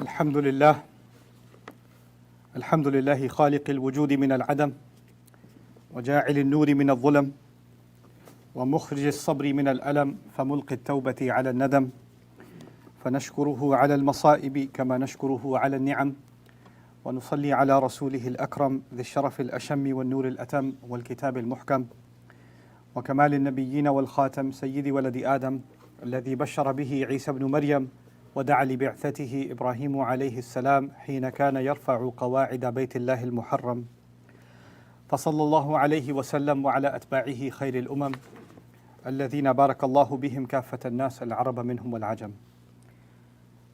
الحمد لله الحمد لله خالق الوجود من العدم وجاعل النور من الظلم ومخرج الصبر من الألم فملقي التوبة على الندم فنشكره على المصائب كما نشكره على النعم ونصلي على رسوله الأكرم ذي الشرف الأشم والنور الأتم والكتاب المحكم وكمال النبيين والخاتم سيد ولد آدم الذي بشر به عيسى بن مريم ودعا لبعثته إبراهيم عليه السلام حين كان يرفع قواعد بيت الله المحرم فصلى الله عليه وسلم وعلى أتباعه خير الأمم الذين بارك الله بهم كافة الناس العرب منهم والعجم.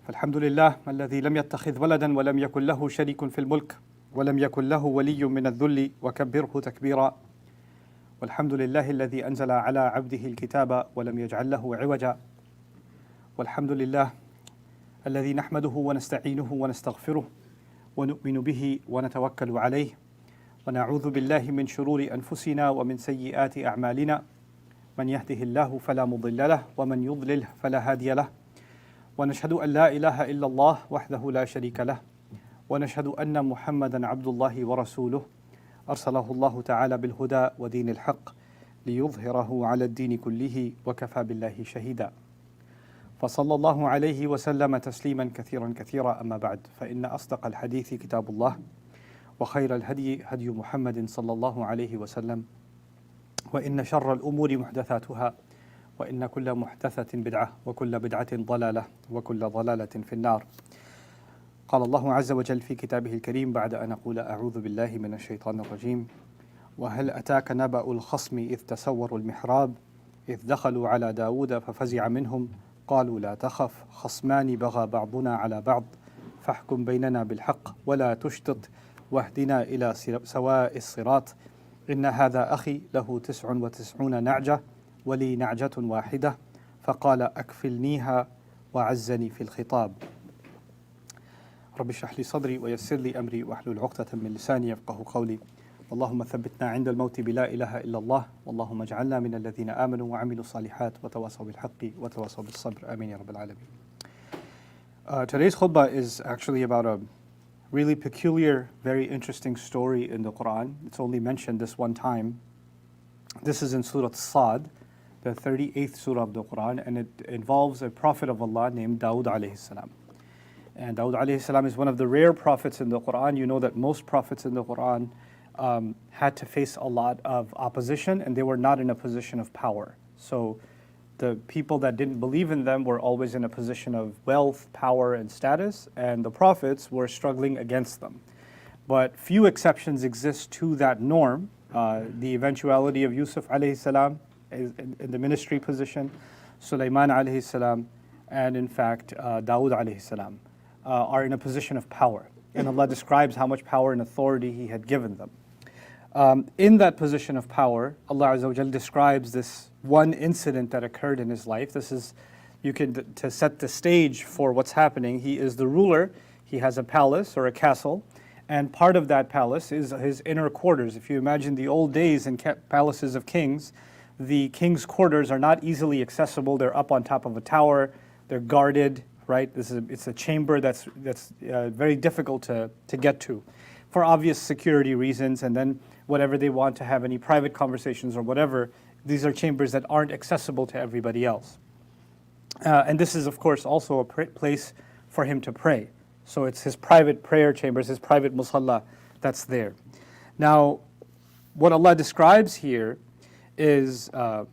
فالحمد لله الذي لم يتخذ ولدا ولم يكن له شريك في الملك ولم يكن له ولي من الذل وكبره تكبيرا. والحمد لله الذي أنزل على عبده الكتاب ولم يجعل له عوجا. والحمد لله الذي نحمده ونستعينه ونستغفره ونؤمن به ونتوكل عليه ونعوذ بالله من شرور أنفسنا ومن سيئات أعمالنا من يهده الله فلا مضل له ومن يضلل فلا هادي له ونشهد أن لا إله إلا الله وحده لا شريك له ونشهد أن محمدا عبد الله ورسوله أرسله الله تعالى بالهدى ودين الحق ليظهره على الدين كله وكفى بالله شهيدا. فصلى الله عليه وسلم تسليما كثيرا كثيرا. أما بعد فإن أصدق الحديث كتاب الله وخير الهدي هدي محمد صلى الله عليه وسلم وإن شر الأمور محدثاتها وإن كل محدثة بدعة وكل بدعة ضلالة وكل ضلالة في النار. قال الله عز وجل في كتابه الكريم بعد أن أقول أعوذ بالله من الشيطان الرجيم: وهل أتاك نبأ الخصم إذ تسوروا المحراب إذ دخلوا على داود ففزع منهم قالوا لا تخف خصمان بغى بعضنا على بعض فاحكم بيننا بالحق ولا تشطط واهدنا إلى سواء الصراط إن هذا أخي له 99 نعجة ولي نعجة واحدة فقال أكفلنيها وعزني في الخطاب. رب اشرح لي صدري ويسر لي أمري واحلل عقدة من لساني يفقه قولي. اللهم ثبتنا عند الموت بلا إله إلا الله اللهم اجعلنا من الذين آمنوا وعملوا الصالحات وتواصوا بالحق وتواصوا بالصبر آمين يا رب العالمين. Today's khutbah is actually about a really peculiar, very interesting story in the Qur'an. It's only mentioned this one time. This is in Surah Sad, the 38th surah of the Qur'an, and it involves a prophet of Allah named Dawood alayhi salam. And Dawood alayhi salam is one of the rare prophets in the Qur'an. You know that most prophets in the Qur'an had to face a lot of opposition and they were not in a position of power. So the people that didn't believe in them were always in a position of wealth, power, and status, and the prophets were struggling against them. But few exceptions exist to that norm. The eventuality of Yusuf alayhi salam is in the ministry position, Sulaiman alayhi salam, and in fact Dawood alayhi salam are in a position of power. And Allah describes how much power and authority He had given them. In that position of power, Allah Azza wa Jal describes this one incident that occurred in his life. This is, to set the stage for what's happening. He is the ruler. He has a palace or a castle, and part of that palace is his inner quarters. If you imagine the old days in palaces of kings, the king's quarters are not easily accessible. They're up on top of a tower. They're guarded, right? It's a chamber that's very difficult to get to, for obvious security reasons, and then whatever they want to have any private conversations or whatever, these are chambers that aren't accessible to everybody else. And this is, of course, also a place for him to pray. So it's his private prayer chambers, his private musalla that's there. Now, what Allah describes here is وَهَلْ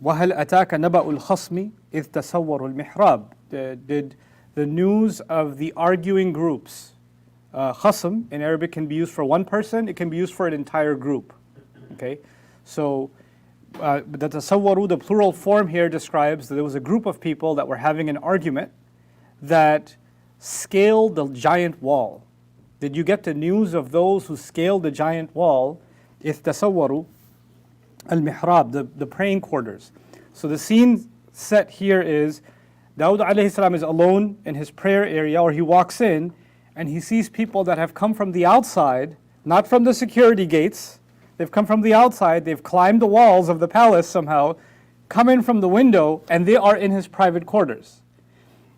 أَتَاكَ نَبَأُ الْخَصْمِ إِذْ تَسَوَّرُوا الْمِحْرَابِ. Did the news of the arguing groups, khasm in Arabic can be used for one person, it can be used for an entire group. Okay, so the tasawwaru, the plural form here describes that there was a group of people that were having an argument that scaled the giant wall. Did you get the news of those who scaled the giant wall? إِذْ تَسَوَّرُوا الْمِحْرَابِ, the praying quarters. So the scene set here is Dawood alayhi salam is alone in his prayer area, or he walks in and he sees people that have come from the outside, not from the security gates. They've come from the outside, they've climbed the walls of the palace somehow, come in from the window, and they are in his private quarters.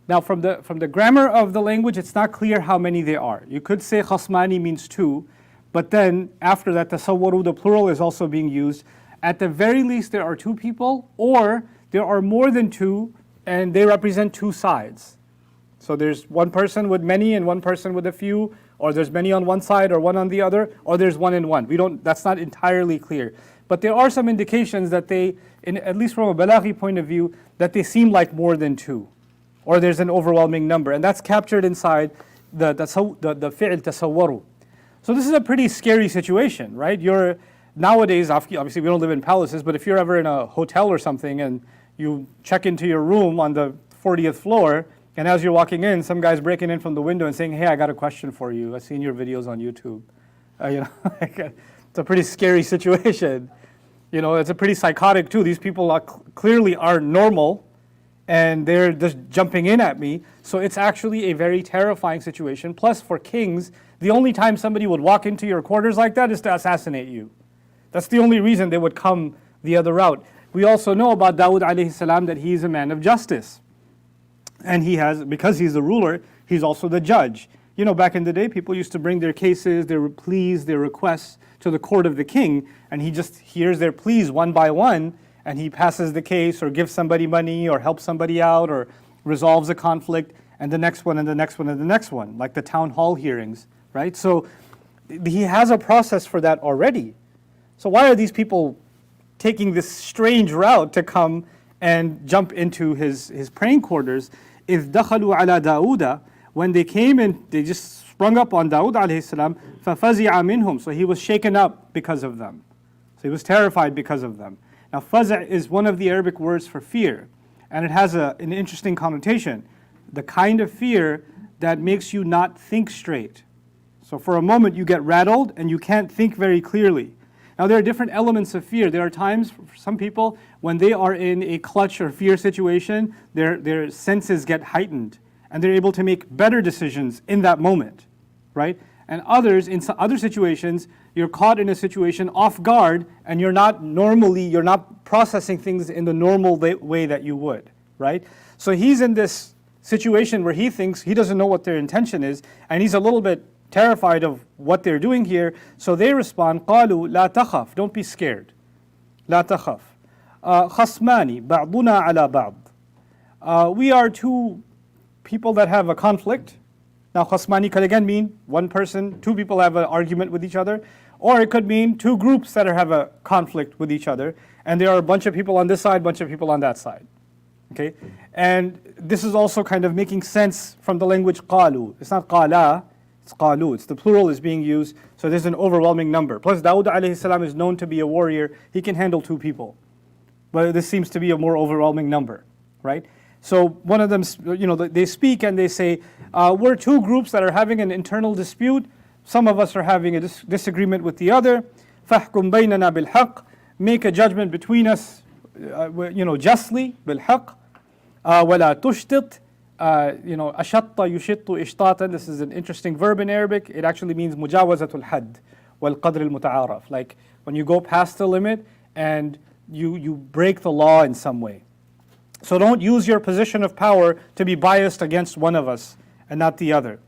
Now from the grammar of the language, it's not clear how many they are. You could say khasmani means two, but then after that, tasawwaru, the plural is also being used. At the very least, there are two people, or there are more than two, and they represent two sides. So there's one person with many and one person with a few, or there's many on one side or one on the other, or there's one and one. That's not entirely clear. But there are some indications that they, at least from a balaghi point of view, that they seem like more than two, or there's an overwhelming number, and that's captured inside the fi'l tasawwaru. So this is a pretty scary situation, right? Nowadays, obviously we don't live in palaces, but if you're ever in a hotel or something and you check into your room on the 40th floor, and as you're walking in, some guy's breaking in from the window and saying, "Hey, I got a question for you. I've seen your videos on YouTube." It's a pretty scary situation. It's a pretty psychotic too. These people clearly are normal, and they're just jumping in at me. So it's actually a very terrifying situation. Plus, for kings, the only time somebody would walk into your quarters like that is to assassinate you. That's the only reason they would come the other route. We also know about Dawood alayhi salam that he's a man of justice. And because he's the ruler, he's also the judge. Back in the day, people used to bring their cases, their pleas, their requests to the court of the king, and he just hears their pleas one by one, and he passes the case or gives somebody money or helps somebody out or resolves a conflict, and the next one and the next one and the next one, like the town hall hearings, right? So he has a process for that already. So why are these people taking this strange route to come and jump into his praying quarters? إِذْ دَخَلُوا عَلَى دَاوُودَ, when they came in, they just sprung up on Dawood alayhi salam, فَفَزِعَ مِنْهُمْ, so he was shaken up because of them. So he was terrified because of them. Now faza' is one of the Arabic words for fear, and it has an interesting connotation. The kind of fear that makes you not think straight. So for a moment you get rattled and you can't think very clearly. Now there are different elements of fear. There are times for some people when they are in a clutch or fear situation, their senses get heightened and they're able to make better decisions in that moment, right? And others, in other situations, you're caught in a situation off guard and you're not processing things in the normal way that you would, right? So he's in this situation where he thinks he doesn't know what their intention is, and he's a little bit terrified of what they're doing here. So they respond, قالوا لا تخف, don't be scared. لا تخف. خصمان بعضنا على بعض. We are two people that have a conflict. Now khasmani could again mean one person, two people have an argument with each other, or it could mean two groups that have a conflict with each other, and there are a bunch of people on this side, bunch of people on that side. Okay, and this is also kind of making sense from the language qalu. It's not qala, it's qalu. It's the plural is being used, so there's an overwhelming number. Plus Dawood alayhi salam is known to be a warrior. He can handle two people, but this seems to be a more overwhelming number, right? So one of them, they speak and they say, we're two groups that are having an internal dispute. Some of us are having a disagreement with the other. فَحْكُمْ بَيْنَنَا بِالْحَقِّ, make a judgment between us, justly, بِالْحَقِّ. وَلَا تُشْتِطْ, أَشَطَّ يُشِطُّ إِشْطَاطًا. This is an interesting verb in Arabic. It actually means مُجَاوَزَةُ الْحَدِّ وَالْقَدْرِ الْمُتَعَارَفِ. Like when you go past the limit and you break the law in some way. So don't use your position of power to be biased against one of us and not the other.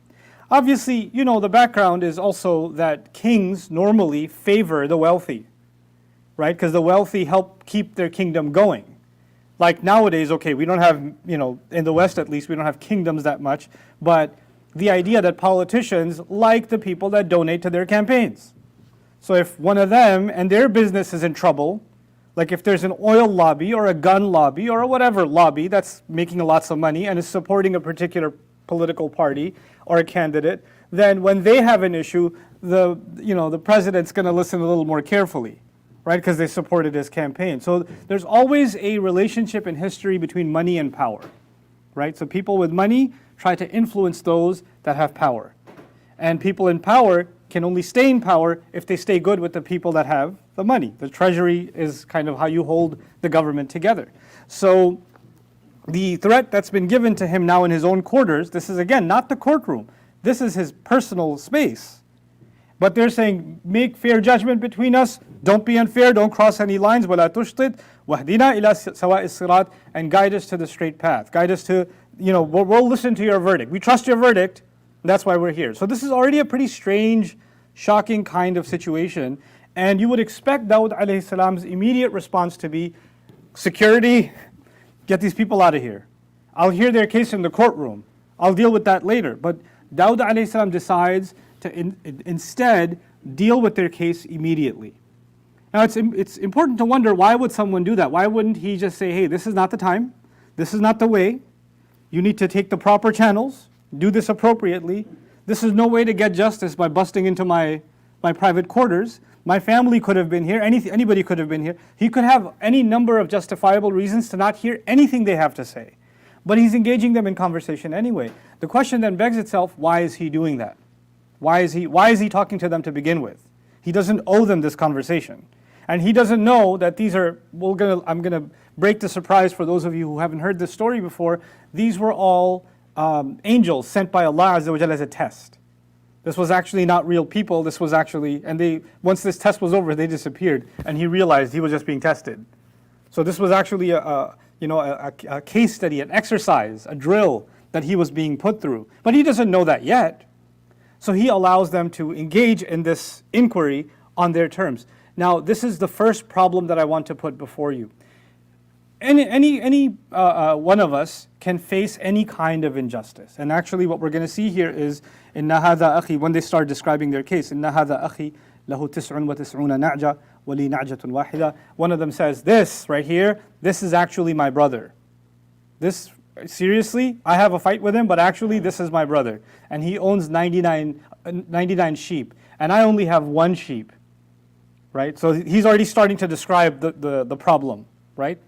Obviously, the background is also that kings normally favor the wealthy, right? Because the wealthy help keep their kingdom going. Like nowadays, okay, we don't have, in the West at least, we don't have kingdoms that much, but the idea that politicians like the people that donate to their campaigns. So if one of them and their business is in trouble, like if there's an oil lobby or a gun lobby or whatever lobby that's making lots of money and is supporting a particular political party or a candidate, then when they have an issue, the president's going to listen a little more carefully, right? Because they supported his campaign. So there's always a relationship in history between money and power, right? So people with money try to influence those that have power. And people in power can only stay in power if they stay good with the people that have the money. The treasury is kind of how you hold the government together. So the threat that's been given to him now in his own quarters, this is again not the courtroom, this is his personal space. But they're saying, make fair judgment between us, don't be unfair, don't cross any lines, وَلَا تُشْطِطْ وَهْدِنَا إِلَى سَوَاءِ الصِّرَاطِ, and guide us to the straight path. Guide us to, we'll listen to your verdict. We trust your verdict, and that's why we're here. So this is already a pretty strange, shocking kind of situation, and you would expect Dawud alayhi salam's immediate response to be, security, get these people out of here. I'll hear their case in the courtroom. I'll deal with that later. But Dawud alayhi salam decides to instead deal with their case immediately. Now it's important to wonder, why would someone do that? Why wouldn't he just say, hey, this is not the time, this is not the way, you need to take the proper channels, do this appropriately, this is no way to get justice by busting into my private quarters, my family could have been here, anybody could have been here, he could have any number of justifiable reasons to not hear anything they have to say. But he's engaging them in conversation anyway. The question then begs itself, why is he doing that? Why is he talking to them to begin with? He doesn't owe them this conversation. And he doesn't know that these are, I'm going to break the surprise for those of you who haven't heard this story before. These were all angels sent by Allah Azza wa Jalla as a test. This was actually not real people. This was actually, and once this test was over, they disappeared. And he realized he was just being tested. So this was actually a case study, an exercise, a drill that he was being put through. But he doesn't know that yet. So he allows them to engage in this inquiry on their terms. Now, this is the first problem that I want to put before you. Any one of us can face any kind of injustice. And actually what we're going to see here is, إِنَّ هَذَا أَخِي, when they start describing their case, إِنَّ هَذَا أَخِي لَهُ تِسْعٌ وَتِسْعُونَ نَعْجَةٌ وَلِي نَعْجَةٌ وَاحِدَةٌ. One of them says, this right here, this is actually my brother. This, seriously, I have a fight with him, but actually this is my brother. And he owns 99 sheep, and I only have one sheep. Right? So he's already starting to describe the problem, right?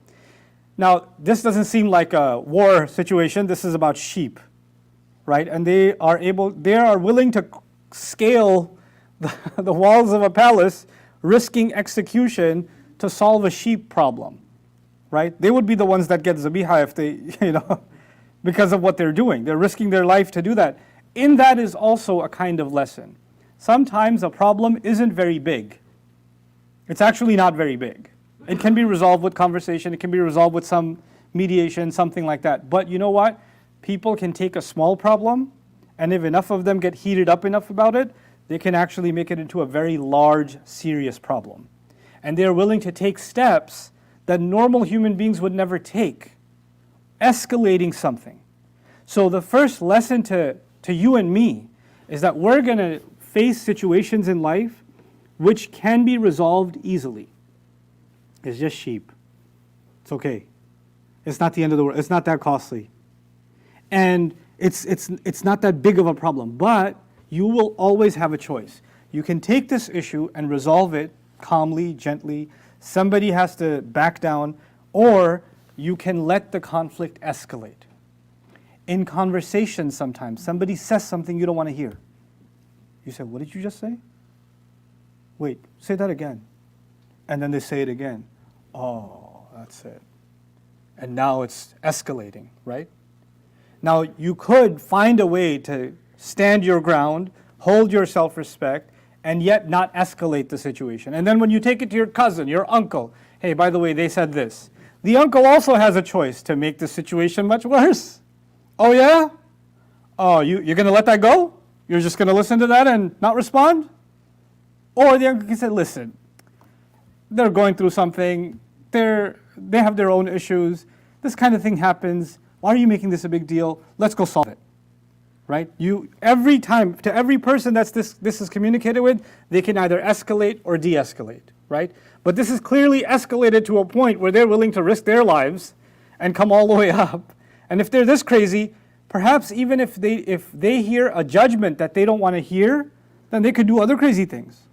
Now, this doesn't seem like a war situation. This is about sheep, right? And they are willing to scale the walls of a palace, risking execution to solve a sheep problem, right? They would be the ones that get zabiha if they, because of what they're doing. They're risking their life to do that. In that is also a kind of lesson. Sometimes a problem isn't very big. It's actually not very big. It can be resolved with conversation, it can be resolved with some mediation, something like that. But you know what? People can take a small problem, and if enough of them get heated up enough about it, they can actually make it into a very large, serious problem. And they're willing to take steps that normal human beings would never take, escalating something. So the first lesson to you and me is that we're going to face situations in life which can be resolved easily. It's just sheep. It's okay. It's not the end of the world. It's not that costly. And it's not that big of a problem. But you will always have a choice. You can take this issue and resolve it calmly, gently. Somebody has to back down, or you can let the conflict escalate. In conversation sometimes, somebody says something you don't want to hear. You say, what did you just say? Wait, say that again. And then they say it again. Oh, that's it. And now it's escalating, right? Now, you could find a way to stand your ground, hold your self-respect, and yet not escalate the situation. And then when you take it to your cousin, your uncle, hey, by the way, they said this. The uncle also has a choice to make the situation much worse. Oh, yeah? Oh, you're going to let that go? You're just going to listen to that and not respond? Or the uncle can say, listen, they're going through something, they have their own issues, this kind of thing happens, why are you making this a big deal? Let's go solve it, right? Every time, to every person that's this is communicated with, they can either escalate or de-escalate, right? But this is clearly escalated to a point where they're willing to risk their lives and come all the way up. And if they're this crazy, perhaps even if they hear a judgment that they don't want to hear, then they could do other crazy things.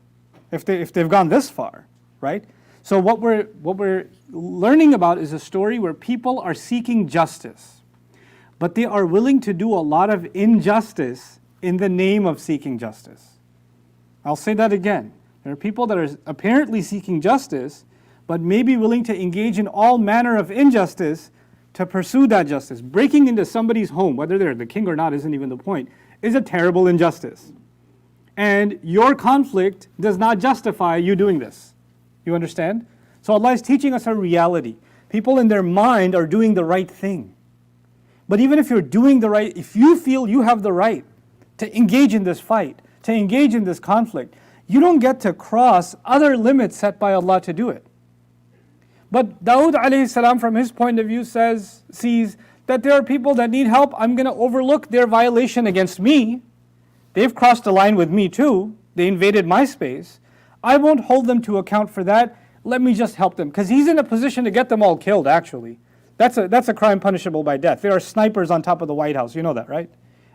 If they've gone this far, right? So what we're learning about is a story where people are seeking justice, but they are willing to do a lot of injustice in the name of seeking justice. I'll say that again. There are people that are apparently seeking justice, but may be willing to engage in all manner of injustice to pursue that justice. Breaking into somebody's home, whether they're the king or not isn't even the point, is a terrible injustice. and your conflict does not justify you doing this. You understand? So Allah is teaching us a reality. People in their mind are doing the right thing. But even if you're doing the right, if you feel you have the right to engage in this fight, to engage in this conflict, you don't get to cross other limits set by Allah to do it. But Dawood alayhi salam, from his point of view, sees that there are people that need help. I'm going to overlook their violation against me. They've crossed the line with me too. They invaded my space. I won't hold them to account for that. Let me just help them. Because he's in a position to get them all killed, actually. That's a crime punishable by death. There are snipers on top of the White House. You know that, right?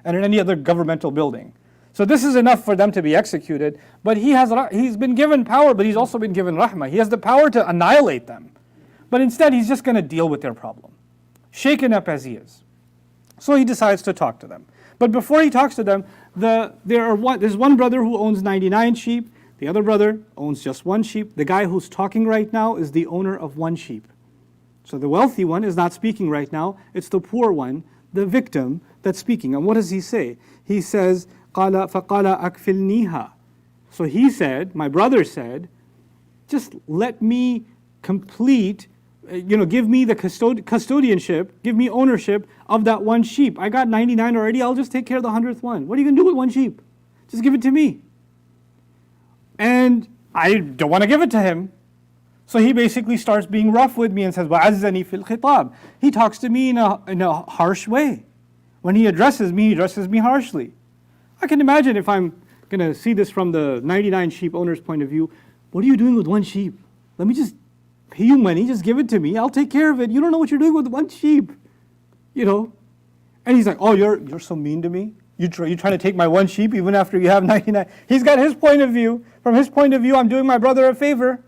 And in any other governmental building. So this is enough for them to be executed. But he's been given power, but he's also been given rahmah. He has the power to annihilate them. But instead, he's just going to deal with their problem, shaken up as he is. So he decides to talk to them. But before he talks to them, there's one brother who owns 99 sheep. The other brother owns just one sheep. The guy who's talking right now is the owner of one sheep. So the wealthy one is not speaking right now. It's the poor one, the victim, that's speaking. And what does he say? He says, قَالَ فَقَالَ أَكْفِلْنِيهَا. So he said, my brother said, just let me complete, give me the custodianship, give me ownership of that one sheep. I got 99 already, I'll just take care of the 100th one. What are you going to do with one sheep? Just give it to me. And I don't want to give it to him. So he basically starts being rough with me and says, وَعَزَّنِي فِي الْخِطَابِ. He talks to me in a harsh way. When he addresses me harshly. I can imagine if I'm going to see this from the 99 sheep owner's point of view, what are you doing with one sheep? Let me just pay you money, just give it to me, I'll take care of it. You don't know what you're doing with one sheep. And he's like, oh, you're so mean to me? You're trying to take my one sheep even after you have 99? He's got his point of view. From his point of view, I'm doing my brother a favor.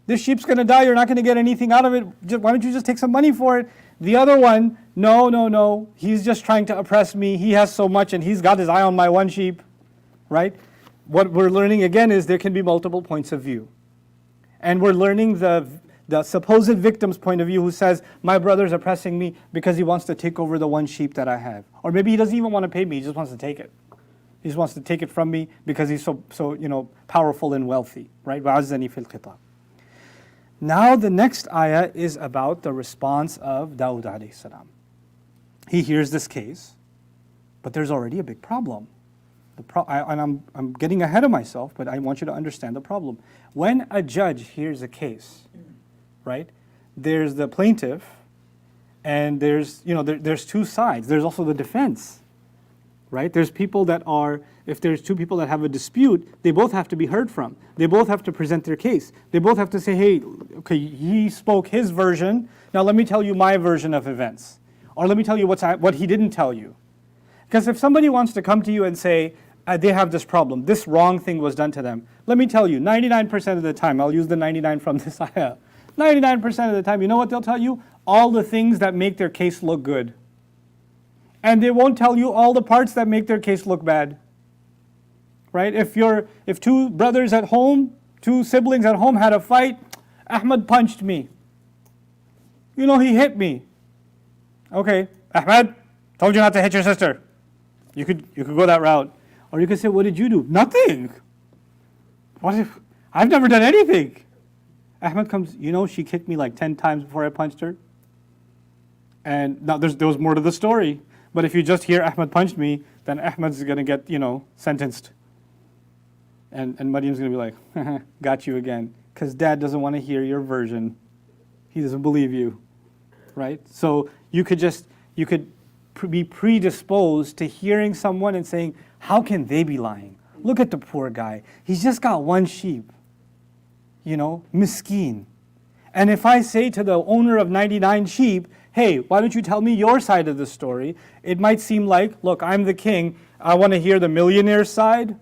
This sheep's going to die, you're not going to get anything out of it. Why don't you just take some money for it? The other one, no, he's just trying to oppress me. He has so much and he's got his eye on my one sheep, right? What we're learning again is there can be multiple points of view. And we're learning the supposed victim's point of view who says, my brother's oppressing me because he wants to take over the one sheep that I have. Or maybe he doesn't even want to pay me, he just wants to take it. He just wants to take it from me because he's so powerful and wealthy, right? وَعَزَّنِي فِي الْخِطَابِ. Now the next ayah is about the response of Dawood alayhi salam. He hears this case, but there's already a big problem. I'm getting ahead of myself, but I want you to understand the problem. When a judge hears a case, right, there's the plaintiff, and there's two sides. There's also the defense, right? There's people that are, if there's two people that have a dispute, they both have to be heard from. They both have to present their case. They both have to say, hey, okay, he spoke his version, now let me tell you my version of events. Or let me tell you what he didn't tell you. Because if somebody wants to come to you and say, they have this problem, this wrong thing was done to them, let me tell you, 99% of the time, I'll use the 99 from this ayah, 99% of the time, you know what they'll tell you? All the things that make their case look good. And they won't tell you all the parts that make their case look bad. Right? If two brothers at home, two siblings at home had a fight, Ahmed punched me. He hit me. Okay, Ahmed, told you not to hit your sister. You could go that route. Or you could say, what did you do? Nothing. I've never done anything. Ahmed comes, she kicked me like 10 times before I punched her. And now there was more to the story. But if you just hear Ahmed punched me, then Ahmed's going to get, sentenced. And Maryam's going to be like, got you again. Because dad doesn't want to hear your version. He doesn't believe you. Right? So you could be predisposed to hearing someone and saying, how can they be lying? Look at the poor guy. He's just got one sheep. Miskeen. And if I say to the owner of 99 sheep, hey, why don't you tell me your side of the story? It might seem like, look, I'm the king. I want to hear the millionaire's side,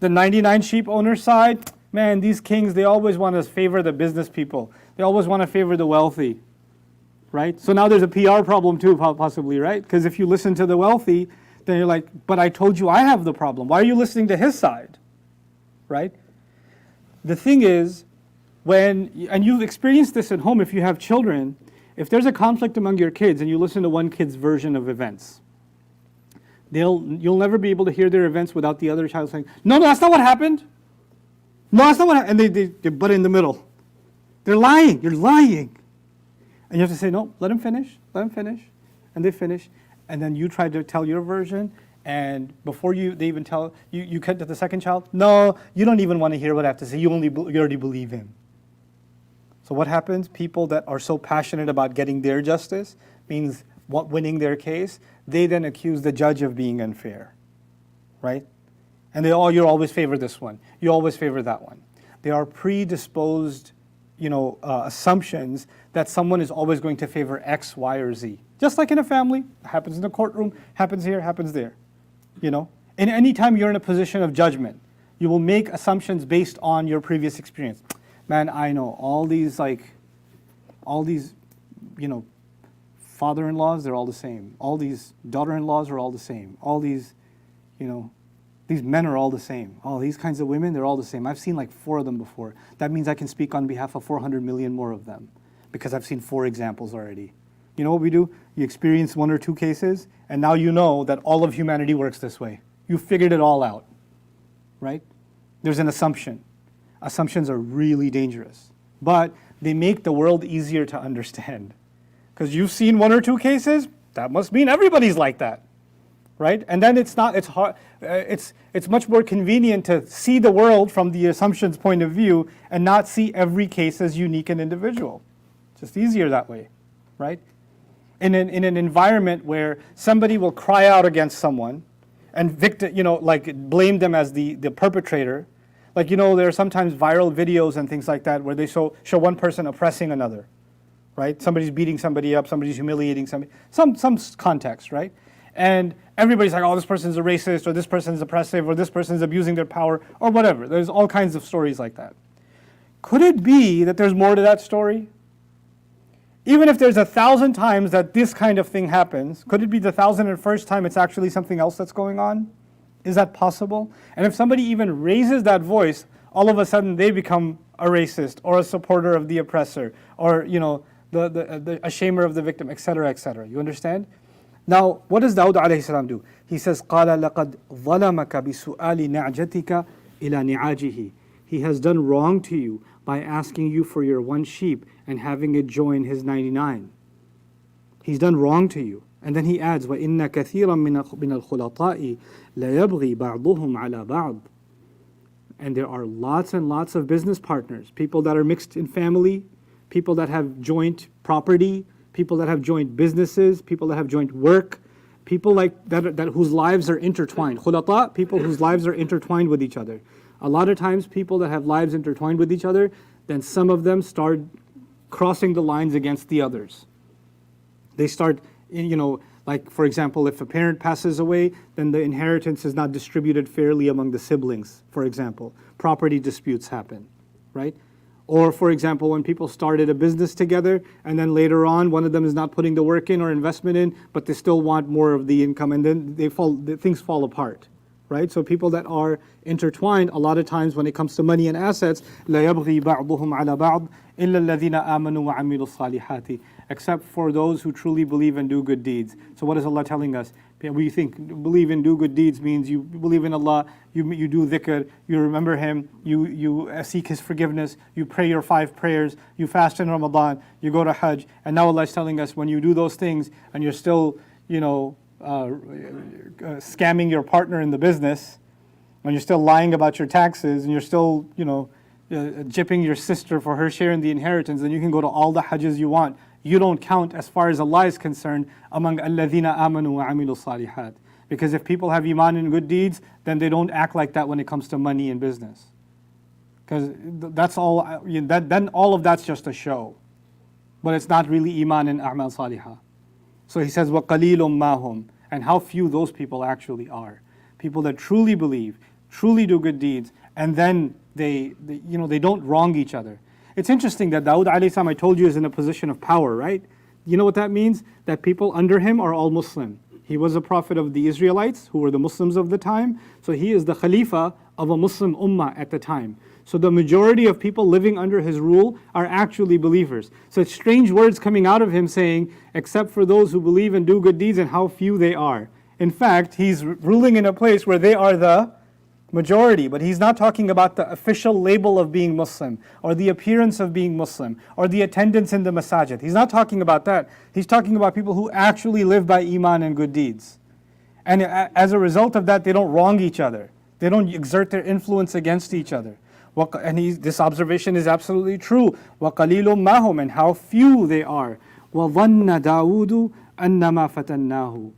the 99 sheep owner's side. Man, these kings, they always want to favor the business people. They always want to favor the wealthy, right? So now there's a PR problem too, possibly, right? Because if you listen to the wealthy, then you're like, but I told you I have the problem. Why are you listening to his side, right? The thing is, and you've experienced this at home if you have children, if there's a conflict among your kids and you listen to one kid's version of events, You'll never be able to hear their events without the other child saying, no, that's not what happened. No, that's not what happened. And they butt in the middle. They're lying. You're lying. And you have to say, no, let him finish. Let him finish. And they finish. And then you try to tell your version. And before they even tell, you cut to the second child. No, you don't even want to hear what I have to say. You already believe him. So what happens? People that are so passionate about getting their justice, means winning their case, they then accuse the judge of being unfair, right? And you always favor this one. You always favor that one. They are predisposed, assumptions that someone is always going to favor X, Y, or Z. Just like in a family, happens in the courtroom, happens here, happens there. And any time you're in a position of judgment, you will make assumptions based on your previous experience. Man, I know all these, father-in-laws, they're all the same. All these daughter-in-laws are all the same. All these, these men are all the same. All these kinds of women, they're all the same. I've seen like 4 of them before. That means I can speak on behalf of 400 million more of them because I've seen 4 examples already. You know what we do? You experience 1 or 2 cases, and now you know that all of humanity works this way. You figured it all out, right? There's an assumption. Assumptions are really dangerous, but they make the world easier to understand. Because you've seen 1 or 2 cases, that must mean everybody's like that, right? And then it's hard. It's much more convenient to see the world from the assumptions point of view and not see every case as unique and individual. Just easier that way, right? In an environment where somebody will cry out against someone and blame them as the perpetrator. There are sometimes viral videos and things like that where they show one person oppressing another, right? Somebody's beating somebody up, somebody's humiliating somebody, some context, right? And everybody's like, oh, this person's a racist, or this person's oppressive, or this person's abusing their power, or whatever. There's all kinds of stories like that. Could it be that there's more to that story? Even if there's 1,000 times that this kind of thing happens, could it be the 1,001st time it's actually something else that's going on? Is that possible? And if somebody even raises that voice, all of a sudden they become a racist or a supporter of the oppressor, or a shamer of the victim, etc., etc. You understand? Now, what does Dawood alayhi salam do? He says, قَالَ لَقَدْ ظَلَمَكَ بِسُؤَالِ نَعْجَتِكَ إِلَى نِعَاجِهِ. He has done wrong to you by asking you for your 1 sheep and having it join his 99. He's done wrong to you. And then he adds, وَإِنَّ كَثِيرًا مِنَ الْخُلَطَاءِ لَيَبْغِي بَعْضُهُمْ عَلَى بَعْضٍ. And there are lots and lots of business partners, people that are mixed in family, people that have joint property, people that have joint businesses, people that have joint work, people like that whose lives are intertwined. Khulata, people whose lives are intertwined with each other. A lot of times people that have lives intertwined with each other, then some of them start crossing the lines against the others. They start, like for example, if a parent passes away, then the inheritance is not distributed fairly among the siblings, for example. Property disputes happen, right? Or for example, when people started a business together and then later on one of them is not putting the work in or investment in, but they still want more of the income, and then things fall apart, right? So people that are intertwined, a lot of times when it comes to money and assets, لا يبغي بعضهم على بعض إلا الذين آمنوا وعملوا الصالحات, except for those who truly believe and do good deeds. So what is Allah telling us? We think believe and do good deeds means you believe in Allah, you do dhikr, you remember Him, you seek His forgiveness, you pray your 5 prayers, you fast in Ramadan, you go to Hajj. And now Allah is telling us when you do those things and you're still, scamming your partner in the business, when you're still lying about your taxes, and you're still, gypping your sister for her share in the inheritance, then you can go to all the Hajjs you want. You don't count as far as Allah is concerned among الَّذِينَ آمَنُوا وَعَمِلُوا الصَّالِحَاتِ. Because if people have iman and good deeds, then they don't act like that when it comes to money and business. Because that's all. Then all of that's just a show, but it's not really iman and a'mal salihah. So he says, وَقَلِيلٌ مَا هُمْ, and how few those people actually are. People that truly believe, truly do good deeds, and then they don't wrong each other. It's interesting that Dawood alayhi salam, I told you, is in a position of power, right? You know what that means? That people under him are all Muslim. He was a prophet of the Israelites, who were the Muslims of the time. So he is the Khalifa of a Muslim ummah at the time. So the majority of people living under his rule are actually believers. So it's strange words coming out of him saying, except for those who believe and do good deeds, and how few they are. In fact, he's ruling in a place where they are the majority, but he's not talking about the official label of being Muslim, or the appearance of being Muslim, or the attendance in the masajid. He's not talking about that. He's talking about people who actually live by iman and good deeds. And as a result of that, they don't wrong each other. They don't exert their influence against each other. And this observation is absolutely true. وَقَلِيلٌ مَّهُمْ, and how few they are. وَظَنَّ دَاوُودُ أَنَّمَا فَتَنَّاهُ.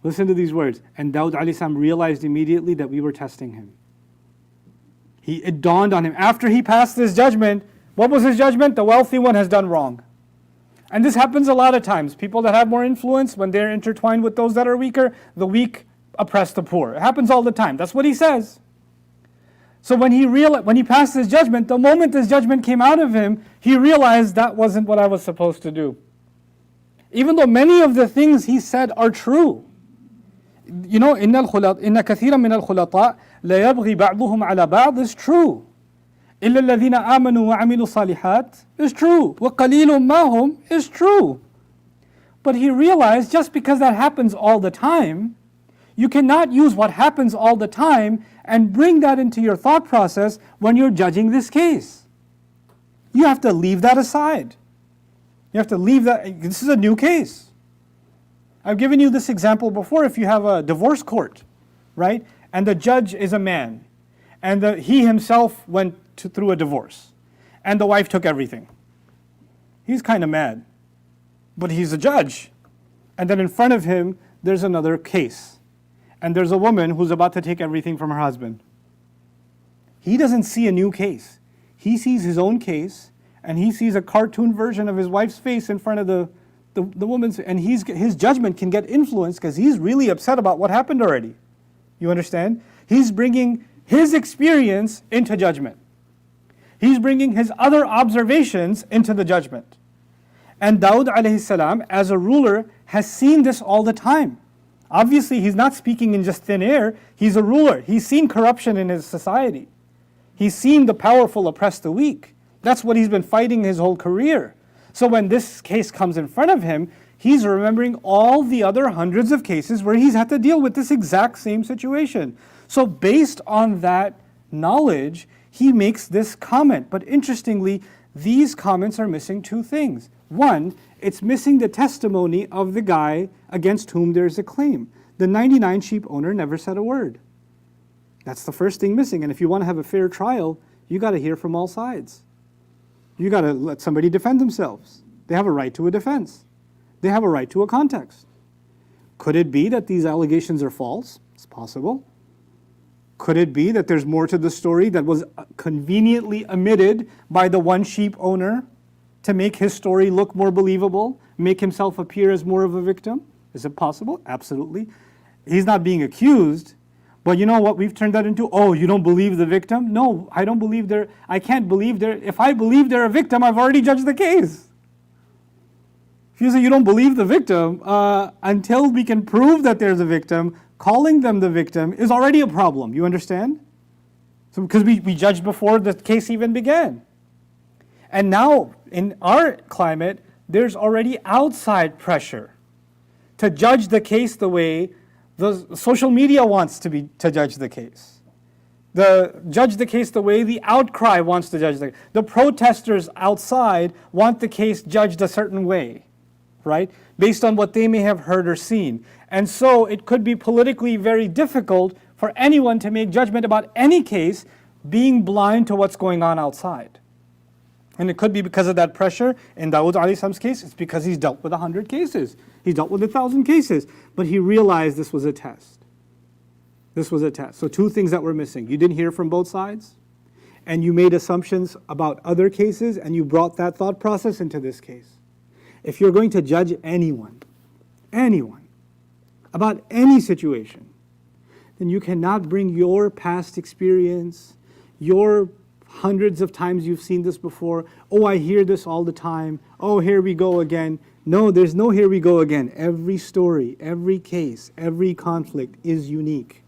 Listen to these words. And Dawud alayhi salam realized immediately that we were testing him. It dawned on him. After he passed this judgment, what was his judgment? The wealthy one has done wrong. And this happens a lot of times. People that have more influence, when they're intertwined with those that are weaker, the weak oppress the poor. It happens all the time. That's what he says. So when he passed his judgment, the moment this judgment came out of him, he realized that wasn't what I was supposed to do. Even though many of the things he said are true. You know, إن كثيرا من الخلطاء لا يبغي بعضهم على بعض is true. إلا الذين آمنوا وعملوا الصالحات is true. وقليل ما هم is true. But he realized just because that happens all the time, you cannot use what happens all the time and bring that into your thought process when you're judging this case. You have to leave that aside. You have to leave that. This is a new case. I've given you this example before. If you have a divorce court, right, and the judge is a man, and he himself went through a divorce, and the wife took everything. He's kind of mad, but he's a judge. And then in front of him, there's another case, and there's a woman who's about to take everything from her husband. He doesn't see a new case. He sees his own case, and he sees a cartoon version of his wife's face in front of the woman's, and his judgment can get influenced because he's really upset about what happened already. You understand? He's bringing his experience into judgment. He's bringing his other observations into the judgment. And Dawud alayhi salam, as a ruler, has seen this all the time. Obviously, he's not speaking in just thin air. He's a ruler. He's seen corruption in his society. He's seen the powerful oppress the weak. That's what he's been fighting his whole career. So when this case comes in front of him, he's remembering all the other hundreds of cases where he's had to deal with this exact same situation. So based on that knowledge, he makes this comment. But interestingly, these comments are missing two things. One, it's missing the testimony of the guy against whom there's a claim. The 99 sheep owner never said a word. That's the first thing missing. And if you want to have a fair trial, you got to hear from all sides. You got to let somebody defend themselves. They have a right to a defense. They have a right to a context. Could it be that these allegations are false? It's possible. Could it be that there's more to the story that was conveniently omitted by the one sheep owner to make his story look more believable, make himself appear as more of a victim? Is it possible? Absolutely. He's not being accused. But you know what we've turned that into? Oh, you don't believe the victim? No, I don't believe I can't believe if I believe they're a victim, I've already judged the case. If you say you don't believe the victim, until we can prove that there's a victim, calling them the victim is already a problem. You understand? So because we judged before the case even began. And now, in our climate, there's already outside pressure to judge the case the way the social media wants to judge the case. Judge the case the way the outcry wants to judge the case. The protesters outside want the case judged a certain way, right? Based on what they may have heard or seen. And so it could be politically very difficult for anyone to make judgment about any case being blind to what's going on outside. And it could be because of that pressure. In Dawud alayhi salam's case, it's because he's dealt with 100 cases. He's dealt with 1,000 cases. But he realized this was a test. This was a test. So two things that were missing. You didn't hear from both sides, and you made assumptions about other cases, and you brought that thought process into this case. If you're going to judge anyone, about any situation, then you cannot bring your past experience, your hundreds of times you've seen this before. Oh, I hear this all the time. Oh, here we go again. No, there's no here we go again. Every story, every case, every conflict is unique.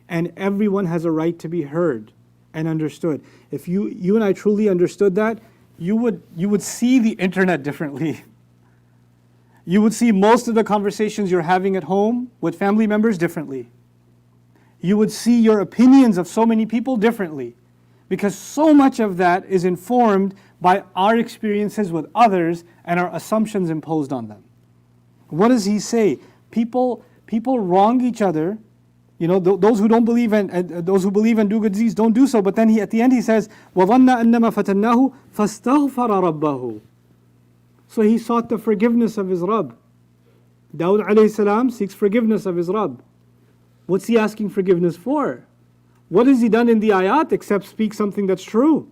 And everyone has a right to be heard and understood. If you and I truly understood that, you would see the internet differently. You would see most of the conversations you're having at home with family members differently. You would see your opinions of so many people differently, because so much of that is informed by our experiences with others and our assumptions imposed on them. What does he say? People wrong each other. You know, those who don't believe and those who believe and do good deeds don't do so. But then at the end he says, وَظَنَّ أَنَّمَا فَتَنَّاهُ فَاسْتَغْفَرَ رَبَّهُ. So he sought the forgiveness of his Rabb. Dawud alayhi salam seeks forgiveness of his Rabb. What's he asking forgiveness for? What has he done in the ayat except speak something that's true?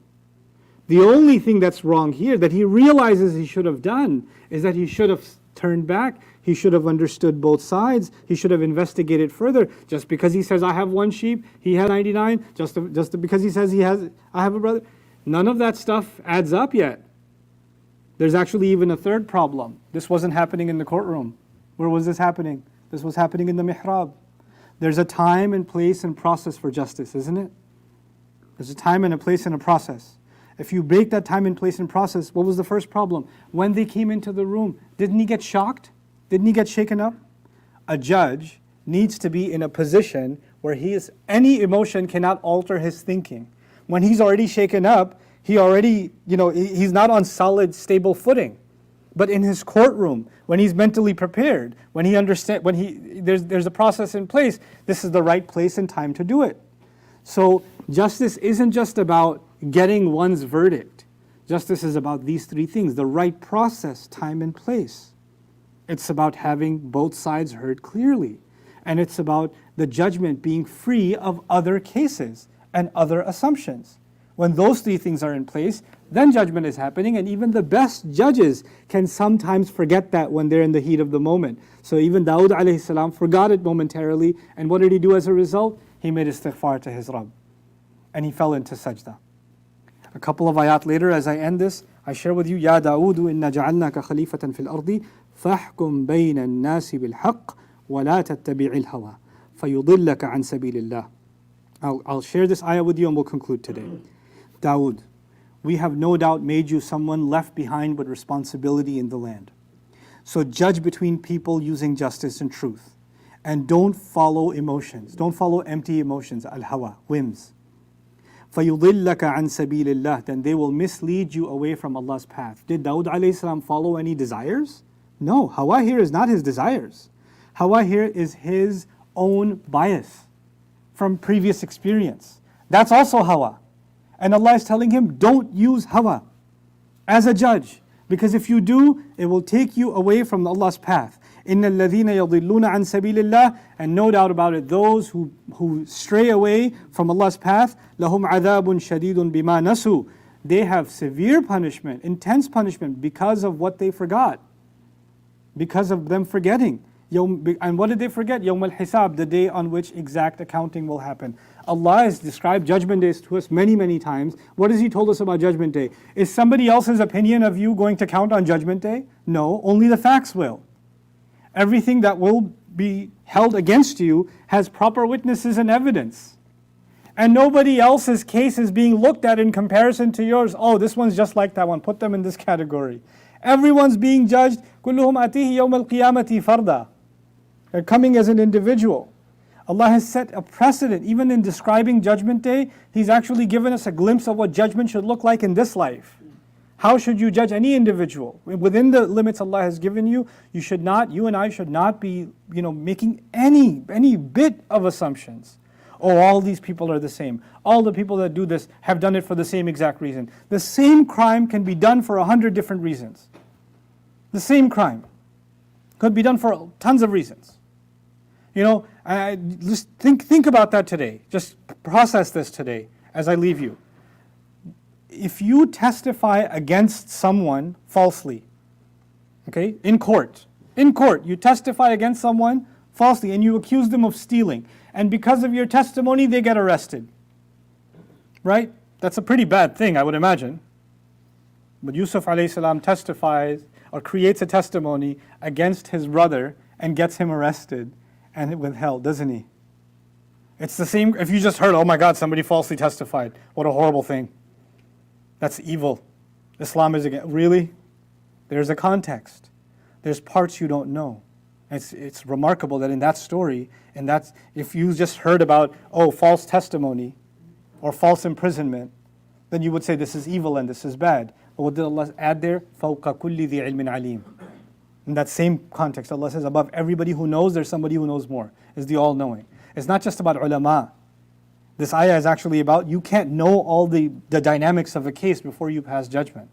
The only thing that's wrong here, that he realizes he should have done, is that he should have turned back. He should have understood both sides. He should have investigated further. Just because he says, I have one sheep, he had 99, just because he says I have a brother. None of that stuff adds up yet. There's actually even a third problem. This wasn't happening in the courtroom. Where was this happening? This was happening in the mihrab. There's a time and place and process for justice, isn't it? There's a time and a place and a process. If you break that time and place and process, what was the first problem? When they came into the room, didn't he get shocked? Didn't he get shaken up? A judge needs to be in a position where any emotion cannot alter his thinking. When he's already shaken up, he's not on solid, stable footing. But in his courtroom, when he's mentally prepared, when he understands, there's a process in place, this is the right place and time to do it. So justice isn't just about getting one's verdict. Justice is about these three things: the right process, time, and place. It's about having both sides heard clearly. And it's about the judgment being free of other cases and other assumptions. When those three things are in place, then judgment is happening, and even the best judges can sometimes forget that when they're in the heat of the moment. So even Dawud alayhi salam forgot it momentarily, and what did he do as a result? He made istighfar to his Rabb, and he fell into sajda. A couple of ayat later, as I end this, I share with you, Ya Dawud, inna ja'alnaka khalifatan fil ardi, fahkum bayna an-nasi bil haqq, wa la tattabi'il hawa, fayudillaka an sabilillah. I'll share this ayah with you and we'll conclude today. Dawud, we have no doubt made you someone left behind with responsibility in the land. So judge between people using justice and truth. And don't follow emotions. Don't follow empty emotions, al-hawa, whims. فَيُضِلَّكَ عَنْ سَبِيلِ اللَّهِ. Then they will mislead you away from Allah's path. Did Dawud alayhi salam follow any desires? No, hawa here is not his desires. Hawa here is his own bias from previous experience. That's also hawa. And Allah is telling him, don't use hawa as a judge. Because if you do, it will take you away from Allah's path. إِنَّ الَّذِينَ يَضِلُّونَ عَنْ سَبِيلِ اللَّهِ. And no doubt about it, those who stray away from Allah's path, لَهُمْ عَذَابٌ شَدِيدٌ بِمَا نَسُوا. They have severe punishment, intense punishment, because of what they forgot. Because of them forgetting. And what did they forget? يَوْمَ الْحِسَابِ, the day on which exact accounting will happen. Allah has described Judgment Day to us many, many times. What has He told us about Judgment Day? Is somebody else's opinion of you going to count on Judgment Day? No, only the facts will. Everything that will be held against you has proper witnesses and evidence. And nobody else's case is being looked at in comparison to yours. Oh, this one's just like that one. Put them in this category. Everyone's being judged. كُلُّهُمْ أَتِيهِ يَوْمَ الْقِيَامَةِ فَرْدًا. They're coming as an individual. Allah has set a precedent. Even in describing Judgment Day, He's actually given us a glimpse of what judgment should look like in this life. How should you judge any individual? Within the limits Allah has given you, you and I should not be, making any bit of assumptions. Oh, all these people are the same. All the people that do this have done it for the same exact reason. The same crime can be done for 100 different reasons. The same crime could be done for tons of reasons. Just think about that today. Just process this today as I leave you. If you testify against someone falsely, okay, in court, you testify against someone falsely and you accuse them of stealing, and because of your testimony they get arrested, right? That's a pretty bad thing, I would imagine. But Yusuf alayhi salam testifies or creates a testimony against his brother and gets him arrested and withheld, doesn't he? It's the same if you just heard, oh my God, somebody falsely testified. What a horrible thing. That's evil. Islam is against. Really? There's a context. there's parts you don't know. It's remarkable that in that story, and that's, if you just heard about, false testimony or false imprisonment, then you would say this is evil and this is bad. But what did Allah add there? فَوْقَ كُلِّ ذِي عِلْمٍ عَلِيمٍ. In that same context, Allah says, above everybody who knows, there's somebody who knows more. Is the all-knowing. It's not just about ulama. This ayah is actually about, you can't know all the dynamics of a case before you pass judgment.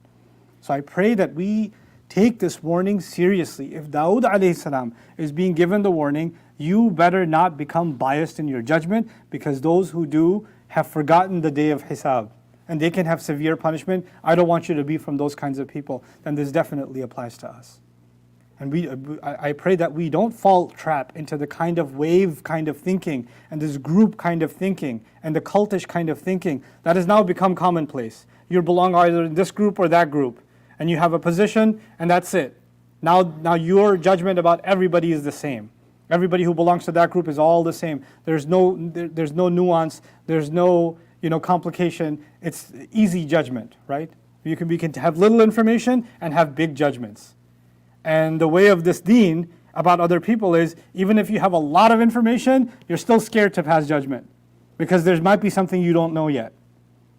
So I pray that we take this warning seriously. If Dawood alayhi salam is being given the warning, you better not become biased in your judgment, because those who do have forgotten the day of hisab, and they can have severe punishment. I don't want you to be from those kinds of people. Then this definitely applies to us. And I pray that we don't fall trap into the kind of wave kind of thinking, and this group kind of thinking, and the cultish kind of thinking that has now become commonplace. You belong either in this group or that group, and you have a position, and that's it. Now your judgment about everybody is the same. Everybody who belongs to that group is all the same. There's no nuance. There's no complication. It's easy judgment, right? We can have little information and have big judgments. And the way of this deen about other people is, even if you have a lot of information, you're still scared to pass judgment, because there might be something you don't know yet.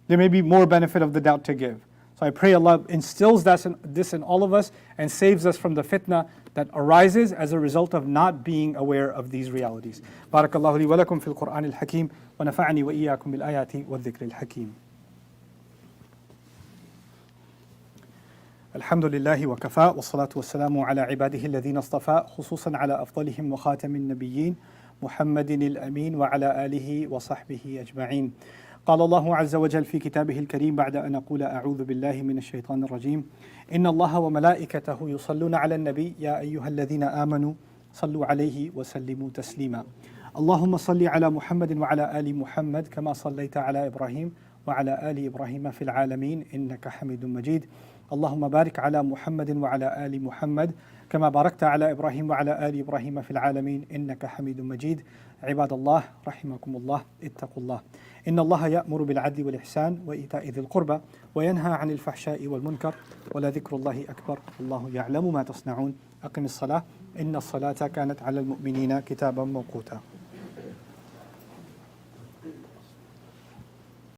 There may be more benefit of the doubt to give. So I pray Allah instills this in all of us and saves us from the fitna that arises as a result of not being aware of these realities. Barakallahu li wa lakum fil Qur'an al-Hakim wa nafa'ani wa iyyakum bil ayati wa dhikri al-Hakim. الحمد لله وكفى والصلاة والسلام على عباده الذين اصطفى خصوصا على أفضلهم وخاتم النبيين محمد الأمين وعلى آله وصحبه أجمعين. قال الله عز وجل في كتابه الكريم بعد أن أقول أعوذ بالله من الشيطان الرجيم إن الله وملائكته يصلون على النبي يا أيها الذين آمنوا صلوا عليه وسلموا تسليما. اللهم صل على محمد وعلى آل محمد كما صليت على إبراهيم وعلى آل إبراهيم في العالمين إنك حميد مجيد. اللهم بارك على محمد وعلى آل محمد كما باركت على إبراهيم وعلى آل إبراهيم في العالمين إنك حميد مجيد. عباد الله رحمكم الله اتقوا الله. إن الله يأمر بالعدل والإحسان وإيتاء ذي القربى وينهى عن الفحشاء والمنكر ولذكر الله أكبر والله يعلم ما تصنعون. أقم الصلاة إن الصلاة كانت على المؤمنين كتابا موقوتا.